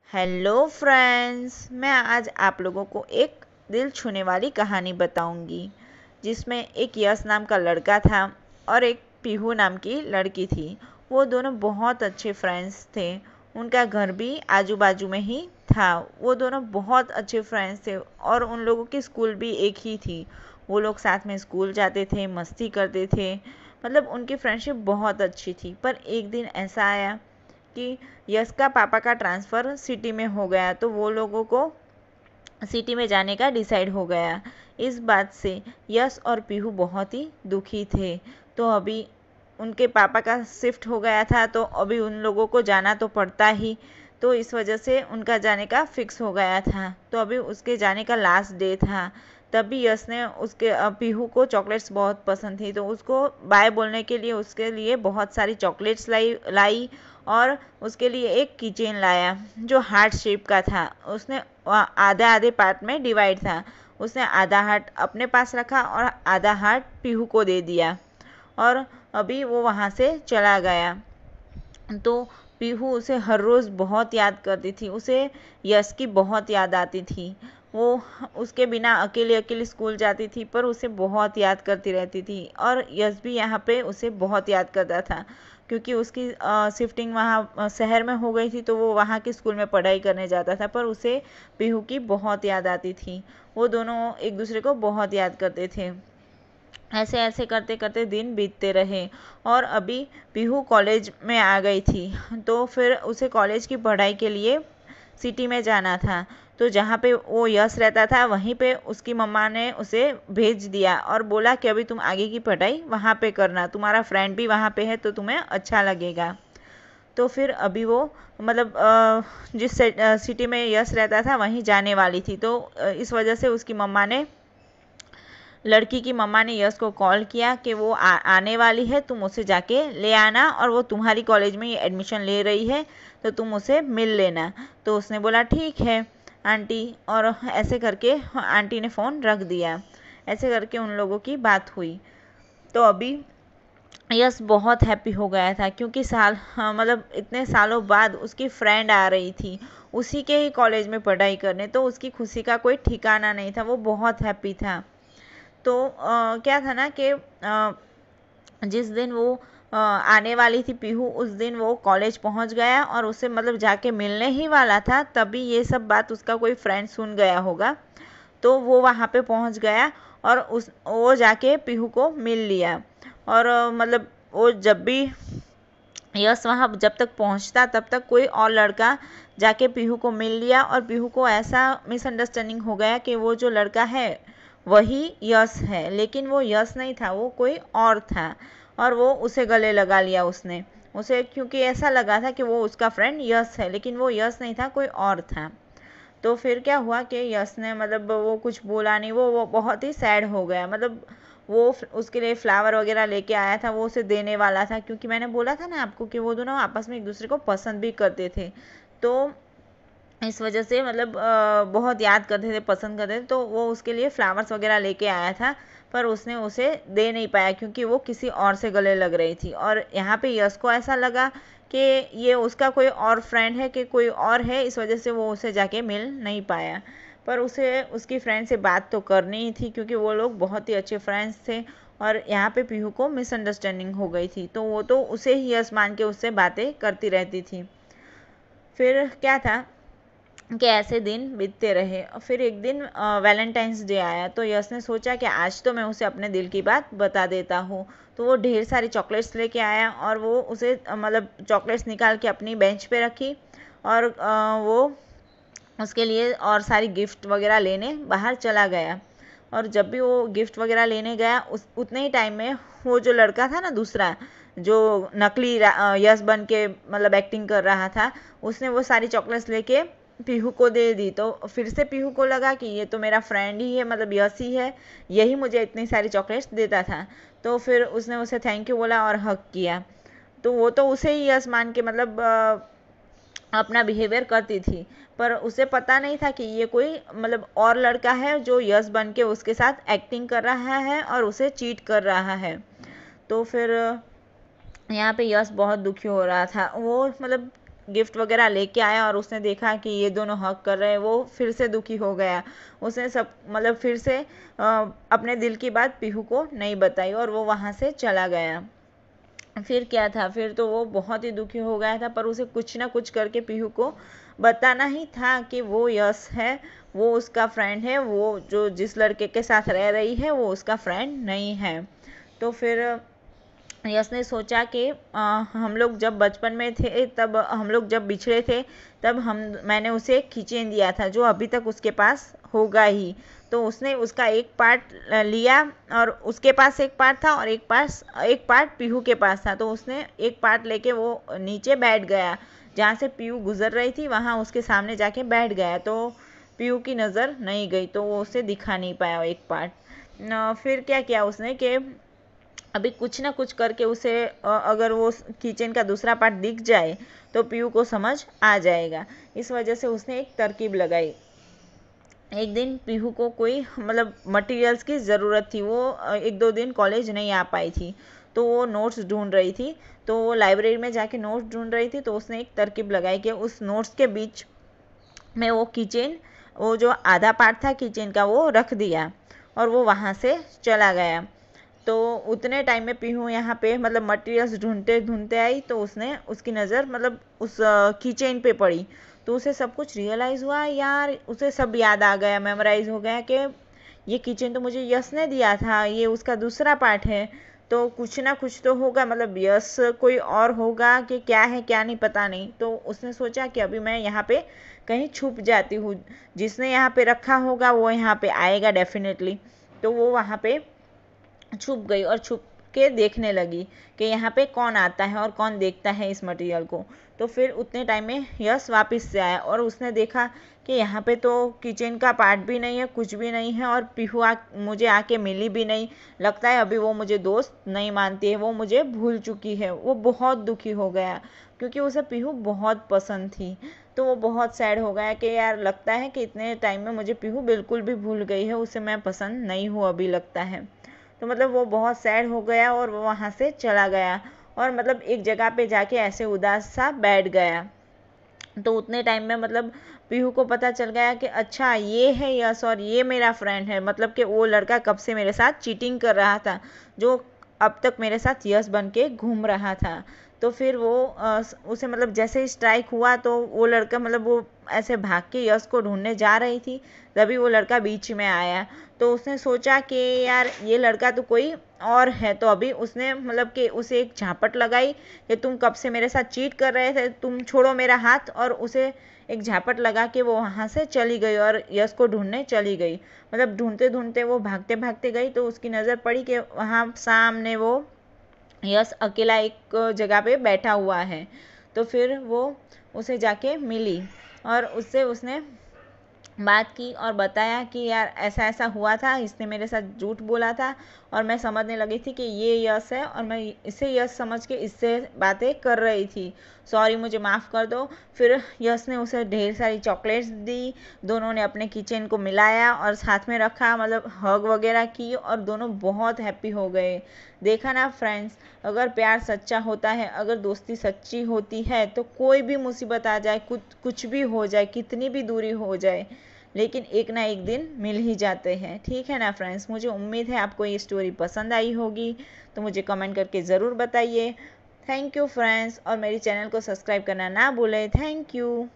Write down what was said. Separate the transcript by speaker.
Speaker 1: Hello friends, मैं आज आप लोगों को एक दिल छूने वाली कहानी बताऊंगी जिसमें एक यश नाम का लड़का था और एक पीहू नाम की लड़की थी। वो दोनों बहुत अच्छे फ्रेंड्स थे। उनका घर भी आजू बाजू में ही था। वो दोनों बहुत अच्छे फ्रेंड्स थे और उन लोगों की स्कूल भी एक ही थी। वो लोग साथ में स्कूल जाते थे, मस्ती करते थे। मतलब उनकी फ्रेंडशिप बहुत अच्छी थी। पर एक दिन ऐसा आया कि यश का पापा का ट्रांसफ़र सिटी में हो गया, तो वो लोगों को सिटी में जाने का डिसाइड हो गया। इस बात से यश और पीहू बहुत ही दुखी थे। तो अभी उनके पापा का शिफ्ट हो गया था, तो अभी उन लोगों को जाना तो पड़ता ही। तो इस वजह से उनका जाने का फिक्स हो गया था। तो अभी उसके जाने का लास्ट डे था। तभी यश ने उसके पीहू को चॉकलेट्स बहुत पसंद थी, तो उसको बाय बोलने के लिए उसके लिए बहुत सारी चॉकलेट्स लाई और उसके लिए एक कीचेन लाया जो हार्ट शेप का था। उसने आधे आधे पार्ट में डिवाइड था। उसने आधा हार्ट अपने पास रखा और आधा हार्ट पीहू को दे दिया और अभी वो वहाँ से चला गया। तो पीहू उसे हर रोज़ बहुत याद करती थी। उसे यश की बहुत याद आती थी। वो उसके बिना अकेले अकेले स्कूल जाती थी, पर उसे बहुत याद करती रहती थी। और यश भी यहाँ पे उसे बहुत याद करता था, क्योंकि उसकी शिफ्टिंग वहाँ शहर में हो गई थी, तो वो वहाँ के स्कूल में पढ़ाई करने जाता था। पर उसे पीहू की बहुत याद आती थी। वो दोनों एक दूसरे को बहुत याद करते थे। ऐसे ऐसे करते करते दिन बीतते रहे और अभी पीहू कॉलेज में आ गई थी। तो फिर उसे कॉलेज की पढ़ाई के लिए सिटी में जाना था। तो जहाँ पे वो यश रहता था वहीं पे उसकी मम्मा ने उसे भेज दिया और बोला कि अभी तुम आगे की पढ़ाई वहाँ पे करना, तुम्हारा फ्रेंड भी वहाँ पे है तो तुम्हें अच्छा लगेगा। तो फिर अभी वो मतलब जिस सिटी में यश रहता था वहीं जाने वाली थी। तो इस वजह से उसकी मम्मा ने लड़की की मम्मा ने यश को कॉल किया कि वो आने वाली है, तुम उसे जाके ले आना और वो तुम्हारी कॉलेज में एडमिशन ले रही है, तो तुम उसे मिल लेना। तो उसने बोला ठीक है आंटी, और ऐसे करके आंटी ने फ़ोन रख दिया। ऐसे करके उन लोगों की बात हुई। तो अभी यश बहुत हैप्पी हो गया था, क्योंकि मतलब इतने सालों बाद उसकी फ्रेंड आ रही थी उसी के ही कॉलेज में पढ़ाई करने। तो उसकी खुशी का कोई ठिकाना नहीं था। वो बहुत हैप्पी था। तो क्या था ना कि जिस दिन वो आने वाली थी पीहू, उस दिन वो कॉलेज पहुंच गया और उसे मतलब जाके मिलने ही वाला था। तभी ये सब बात उसका कोई फ्रेंड सुन गया होगा। तो वो वहाँ पे पहुंच गया और वो जाके पीहू को मिल लिया। और मतलब वो जब भी यश वहाँ जब तक पहुँचता तब तक कोई और लड़का जाके पीहू को मिल लिया, और पीहू को ऐसा मिसअंडरस्टैंडिंग हो गया कि वो जो लड़का है वही यश है, लेकिन वो यश नहीं था, वो कोई और था। और वो उसे गले लगा लिया उसने उसे, क्योंकि ऐसा लगा था कि वो उसका फ्रेंड यश है, लेकिन वो यश नहीं था, कोई और था। तो फिर क्या हुआ कि यश ने मतलब वो कुछ बोला नहीं। वो बहुत ही सैड हो गया। मतलब वो उसके लिए फ्लावर वगैरह लेके आया था, वो उसे देने वाला था, क्योंकि मैंने बोला था ना आपको कि वो दोनों आपस में एक दूसरे को पसंद भी करते थे। तो इस वजह से मतलब बहुत याद करते थे, पसंद करते थे। तो वो उसके लिए फ्लावर्स वगैरह लेके आया था, पर उसने उसे दे नहीं पाया क्योंकि वो किसी और से गले लग रही थी। और यहाँ पे यश को ऐसा लगा कि ये उसका कोई और फ्रेंड है, कि कोई और है, इस वजह से वो उसे जाके मिल नहीं पाया। पर उसे उसकी फ्रेंड से बात तो करनी ही थी, क्योंकि वो लोग बहुत ही अच्छे फ्रेंड्स थे। और यहाँ पे पीहू को मिसअंडरस्टैंडिंग हो गई थी, तो वो तो उसे ही यश मान के उससे बातें करती रहती थी। फिर क्या था कि ऐसे दिन बीतते रहे और फिर एक दिन वैलेंटाइंस डे आया। तो यश ने सोचा कि आज तो मैं उसे अपने दिल की बात बता देता हूँ। तो वो ढेर सारी चॉकलेट्स लेके आया और वो उसे मतलब चॉकलेट्स निकाल के अपनी बेंच पे रखी। और वो उसके लिए और सारी गिफ्ट वगैरह लेने बाहर चला गया। और जब भी वो गिफ्ट वगैरह लेने गया, उस उतने ही टाइम में वो जो लड़का था ना दूसरा, जो नकली यश बन के मतलब एक्टिंग कर रहा था, उसने वो सारी चॉकलेट्स लेके पीहू को दे दी। तो फिर से पीहू को लगा कि ये तो मेरा फ्रेंड ही है, मतलब यश ही है, यही मुझे इतनी सारी चॉकलेट्स देता था। तो फिर उसने उसे थैंक यू बोला और हक किया। तो वो तो उसे ही यश मान के मतलब अपना बिहेवियर करती थी, पर उसे पता नहीं था कि ये कोई मतलब और लड़का है जो यश बन के उसके साथ एक्टिंग कर रहा है और उसे चीट कर रहा है। तो फिर यहाँ पे यश बहुत दुखी हो रहा था। वो मतलब गिफ्ट वगैरह लेके आया और उसने देखा कि ये दोनों हग कर रहे हैं, वो फिर से दुखी हो गया। उसने सब मतलब फिर से अपने दिल की बात पीहू को नहीं बताई और वो वहाँ से चला गया। फिर क्या था, फिर तो वो बहुत ही दुखी हो गया था, पर उसे कुछ ना कुछ करके पीहू को बताना ही था कि वो यश है, वो उसका फ्रेंड है, वो जो जिस लड़के के साथ रह रही है वो उसका फ्रेंड नहीं है। तो फिर यश ने सोचा कि हम लोग जब बचपन में थे, तब हम लोग जब बिछड़े थे, तब मैंने उसे एक कीचेन दिया था जो अभी तक उसके पास होगा ही। तो उसने उसका एक पार्ट लिया और उसके पास एक पार्ट था और एक पार्ट पीहू के पास था। तो उसने एक पार्ट लेके वो नीचे बैठ गया, जहाँ से पीहू गुजर रही थी वहाँ उसके सामने जाके बैठ गया। तो पीहू की नज़र नहीं गई, तो वो उसे दिखा नहीं पाया एक पार्ट। फिर क्या किया उसने कि अभी कुछ ना कुछ करके उसे अगर वो किचन का दूसरा पार्ट दिख जाए तो पीयू को समझ आ जाएगा। इस वजह से उसने एक तरकीब लगाई। एक दिन पीहू को कोई मतलब मटेरियल्स की ज़रूरत थी, वो एक दो दिन कॉलेज नहीं आ पाई थी, तो वो नोट्स ढूंढ रही थी। तो वो लाइब्रेरी में जाके नोट्स ढूंढ रही थी, तो उसने एक तरकीब लगाई कि उस नोट्स के बीच में वो जो आधा पार्ट था किचन का वो रख दिया और वो वहाँ से चला गया। तो उतने टाइम में पीहू यहाँ पे मतलब मटेरियल्स ढूंढते ढूंढते आई, तो उसने उसकी नज़र मतलब उस कीचेन पे पड़ी। तो उसे सब कुछ रियलाइज़ हुआ, यार उसे सब याद आ गया, मेमोराइज हो गया कि ये किचन तो मुझे यश ने दिया था, ये उसका दूसरा पार्ट है। तो कुछ ना कुछ तो होगा, मतलब यश कोई और होगा कि क्या है क्या नहीं पता नहीं। तो उसने सोचा कि अभी मैं यहाँ पे कहीं छुप जाती हूँ, जिसने यहाँ पे रखा होगा वो यहाँ पे आएगा डेफिनेटली। तो वो वहाँ पे छुप गई और छुप के देखने लगी कि यहाँ पे कौन आता है और कौन देखता है इस मटेरियल को। तो फिर उतने टाइम में यश वापस से आया और उसने देखा कि यहाँ पे तो किचन का पार्ट भी नहीं है, कुछ भी नहीं है, और पीहू मुझे आके मिली भी नहीं। लगता है अभी वो मुझे दोस्त नहीं मानती है, वो मुझे भूल चुकी है। वो बहुत दुखी हो गया क्योंकि उसे पीहू बहुत पसंद थी। तो वो बहुत सैड हो गया कि यार लगता है कि इतने टाइम में मुझे पीहू बिल्कुल भी भूल गई है, उसे मैं पसंद नहीं हूँ अभी लगता है। तो मतलब वो बहुत सैड हो गया और वो वहाँ से चला गया और मतलब एक जगह पे जाके ऐसे उदास सा बैठ गया। तो उतने टाइम में मतलब पीहू को पता चल गया कि अच्छा ये है यश और ये मेरा फ्रेंड है, मतलब कि वो लड़का कब से मेरे साथ चीटिंग कर रहा था, जो अब तक मेरे साथ यश बन के घूम रहा था। तो फिर वो उसे मतलब जैसे ही स्ट्राइक हुआ तो वो लड़का मतलब वो ऐसे भाग के यश को ढूंढने जा रही थी, तभी वो लड़का बीच में आया। तो उसने सोचा कि यार ये लड़का तो कोई और है। तो अभी उसने मतलब कि उसे एक झापट लगाई कि तुम कब से मेरे साथ चीट कर रहे थे, तुम छोड़ो मेरा हाथ, और उसे एक झापट लगा के वो वहाँ से चली गई और यश को ढूंढने चली गई। मतलब ढूंढते ढूंढते वो भागते भागते गई तो उसकी नज़र पड़ी कि वहाँ सामने वो यश अकेला एक जगह पे बैठा हुआ है। तो फिर वो उसे जाके मिली और उससे उसने बात की और बताया कि यार ऐसा ऐसा हुआ था, इसने मेरे साथ झूठ बोला था और मैं समझने लगी थी कि ये यश है और मैं इसे यश समझ के इससे बातें कर रही थी, सॉरी मुझे माफ़ कर दो। फिर यश ने उसे ढेर सारी चॉकलेट्स दी, दोनों ने अपने किचन को मिलाया और साथ में रखा, मतलब हग वगैरह की और दोनों बहुत हैप्पी हो गए। देखा ना फ्रेंड्स, अगर प्यार सच्चा होता है, अगर दोस्ती सच्ची होती है तो कोई भी मुसीबत आ जाए, कुछ भी हो जाए, कितनी भी दूरी हो जाए, लेकिन एक ना एक दिन मिल ही जाते हैं। ठीक है ना फ्रेंड्स, मुझे उम्मीद है आपको ये स्टोरी पसंद आई होगी, तो मुझे कमेंट करके ज़रूर बताइए। थैंक यू फ्रेंड्स, और मेरी चैनल को सब्सक्राइब करना ना भूलें। Thank you.